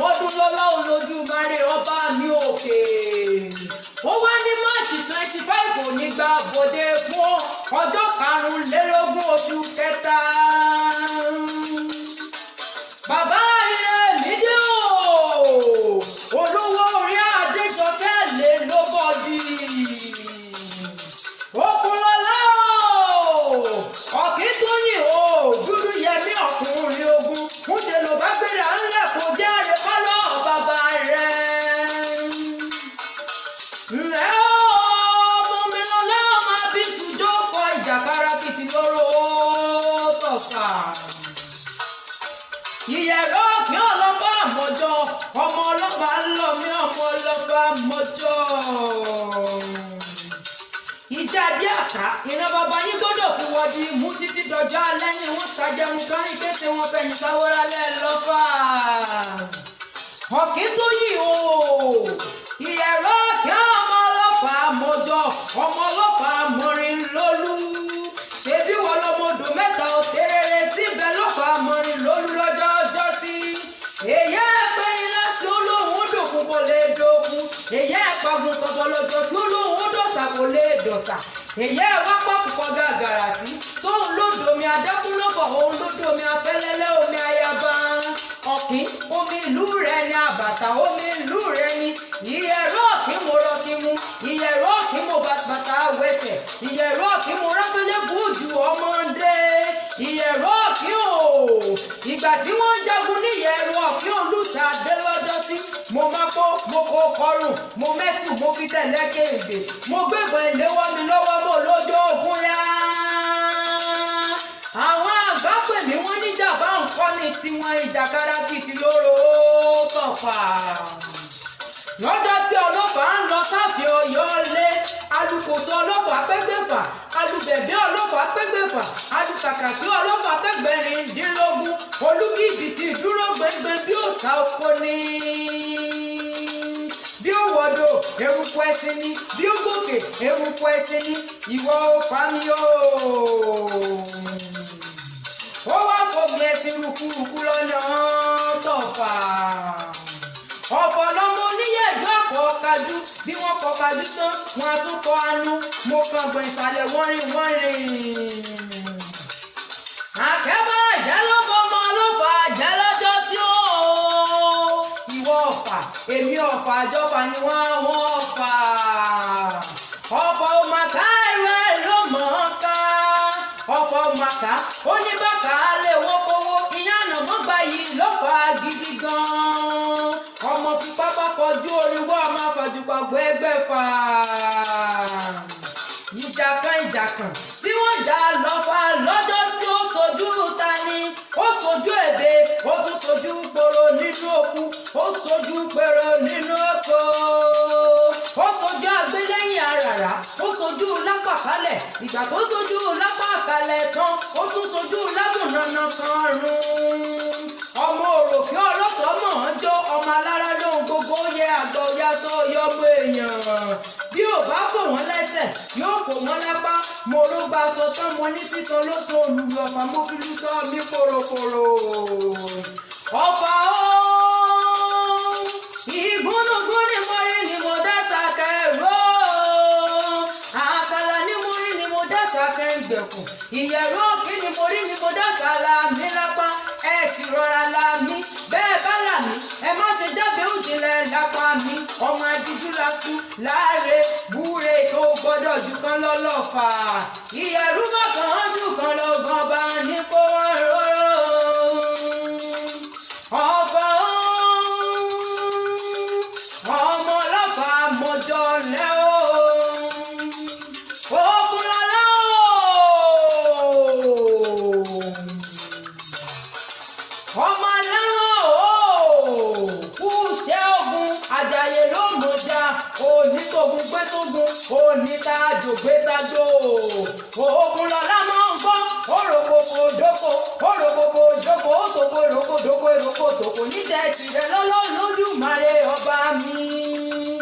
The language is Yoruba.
àmọ́dún lọ́lá Olódùmarè ọba mi òkè. Ó wá ní Máàcì 25 òní gba bòde fún ọjọ́ 25 oṣù kẹta. Bàbá ilé mi dé o, olówó orí Adéjọkẹ́ lè ló bọ́dí. Òkúnlọ́lá o, Ọ̀kíntúnyìn o, dúdú yẹmí ọkùnrin ogun, múṣe ló bá gbéra ńlẹ̀ kó jẹ́ àrèpálọ̀ bàbá rẹ̀. Ǹlẹ́ o, ọmọ mi lọ́lá máa bí sùjọ́ kọ ìjàkára kìtì lóró tọ̀sà. Ìyẹ̀rọ òkè ọlọ́pàá àmọ́jọ́, ọmọ ọlọ́pàá ń lọ mí ọmọ ọlọ́pàá àmọ́jọ́. Ìjà dí àká, ìran bàbá yín gbọ́dọ̀ fi wọ́dí mú títí dọjọ́ alẹ́ ni wọ́n ṣàjẹmú kan ní kété wọn fẹ̀yìn sáwọ́rálẹ̀ lọ́fà. Ọ̀kíntúnyìn o, ìyẹ̀rọ òkè ọmọ ọlọ́pàá àmọ́jọ́, ọmọ ọlọ́pàá àmọ́rin lólú. Ṣebí wọ́n lọ́mọdún mẹ́ta òtérèrè tí bẹ́ẹ̀ lọ́pàá àmọ́rin lólú lọ́jọ́ ọjọ́ sí. Èyí ẹ̀pẹ́ ilé sí olóhùn dòkun kò lè dòkun. Èyí ẹ̀pàgùn tọ̀tọ̀ lọ́jọ́ sí olóhùn dòsà kò lè dòsà. Èyí ẹ̀wá pọ̀pọ̀ gàgàrà sí. Sóhun ló domi adẹ́kùn lọ́bọ̀, òun ló domi afẹ́lẹ́lẹ́ omi ayaba. Ọ̀kín omi ìlú rẹ̀ ni àbàtà omi ìlú rẹ̀ ni. Ìyẹ̀rọ ọ̀kín mo rọ kí mu, ìyẹ̀rọ ọ̀kín mo bàtà wẹsẹ̀, ìyẹ̀rọ ọ̀kín mo rápẹ́lẹ́ bùjú ọmọdé. Ìyẹ̀rọ ọ̀kín o, ìgbà tí wọ́n jagun ní ìyẹ̀rọ ọ̀kín olùsà dé lọ́jọ́ sí. Mo máa kó mo kó kọrùn, mo mẹ́tù mo fi tẹ̀lé kéde, mo gbégbé ìléwọ́ mi lọ́wọ́ mo lójó ògùn yá. Àwọn àgbà pè mí wọ́n níjà bá ń kọ́ ní tiwọn ìjàkára kìtì lóró tọ̀fà. Lọ́jọ́ tí ọlọ́pàá ń lọ sáfì Ọ̀yọ́ lé, alùkòso ọlọ́pàá pẹ́gbẹ́fà, alùbẹ̀bẹ̀ ọlọ́pàá pẹ́gbẹ́fà, alùkàkàkí ọlọ́pàá pẹ́gbẹ̀rìndínlógún, olúkìbì ti dúró gbẹngbẹng bí òòṣà oko ní. Bí ó wọ̀dọ̀ eruku ẹṣin ni, bí ó gòkè eruku ẹṣin ni, ìwọ ò fà mí o. Ó wá fògùn ẹṣin rúkúrúkú lọ́nà tọ̀fà. Ọ̀pọ̀ lọmọ oníyẹ̀dú àpọ̀ kájú, bí wọ́n kọ kájú tán wọn á tún kọ anú. Mo kàn gbọ̀n ìsàlẹ̀ wọ́n rìn. Àkẹ́bà àjẹ́ ló fọmọ ọlọ́pàá àjẹ́ lọ́jọ́ sí o. Ìwọ ọ̀fà, èmi ọ̀fà àjọpà ni wọ́n ọ̀fà. Ọ̀fà òmàkà ìwé ló mọ̀ ọ́n ká. Ọ̀fà òmàkà oníbàkà lè wọ́kọ́wọ́, ìyànà mọ́gbà yìí lọ́fà gidi gan-an. Ọmọ fi pápá kọjú oríwọ́ ọmọ àfàjùpàgbọ́ ẹgbẹ́fà. Ìjàkan tí wọ́n jà lọ́fà lọ́jọ́ sí ó sojú ta ni. Ó sojú èbè, ó tún sojú poro nínú òkú, ó sojú pèrò nínú oko. Ó sojú agbélẹ́yìn àràrá, ó sojú lápàkálẹ̀. Ìgbà tó sojú lápàkálẹ̀ tán, ó tún sojú lágùnnànà kan rún. Ọmọ òròkè ọlọ́sọ̀ mọ̀ ọ́n jó, ọmọ alára lóhun gbogbo yẹ àgbà ọ̀yà sọ yọmọ èèyàn. Bí ò bá fò wọ́n lẹ́sẹ̀, yóò fò wọ́n lápá. Mo ló gba aṣọ tán, mo ní sísan lóṣù olùlù ọ̀fà, mo fi lù sọ mí korokoro. Ọ̀fà o, ìgúnnugún ni mo rí ni mo dá sàkẹ́rò. Àkàlà ni mo rí ni mo dá sàkẹ́gbẹ̀kùn. Ìyẹ̀rọ òkín ni mo rí ni mo dá sàlámì lápá. Ẹ sì rọra la mí, bẹ́ẹ̀ bá là mí, ẹ má ṣe jábẹ́ òjìnlẹ̀ lápá mi. Ọmọ adíjú la kú láre búre tó gbọ́dọ̀ jù kan lọ́lọ́fà. Ìyẹ̀rú bàkan jù kan lọ́gàn bá ní kó wọ́n róró. Ọ̀fà ọmọ ọlọ́fà mọ́jọ lẹ́ o. Òkúnlọ́lá o, ọmọ aláwọ̀ o, kú ṣẹ́ ogun àjàyè ló mọ̀já. Onítògùn gbé tógun, onítàjò gbé sájò. Òkúnlọ́lá máa ń gbọ́ òròkòkò dóko, òròkòkò dóko, òtòkò èròkò dóko, èròkò tòkò níjẹ̀ tìrẹ lọ́lọ́ Olódùmarè ọba mi.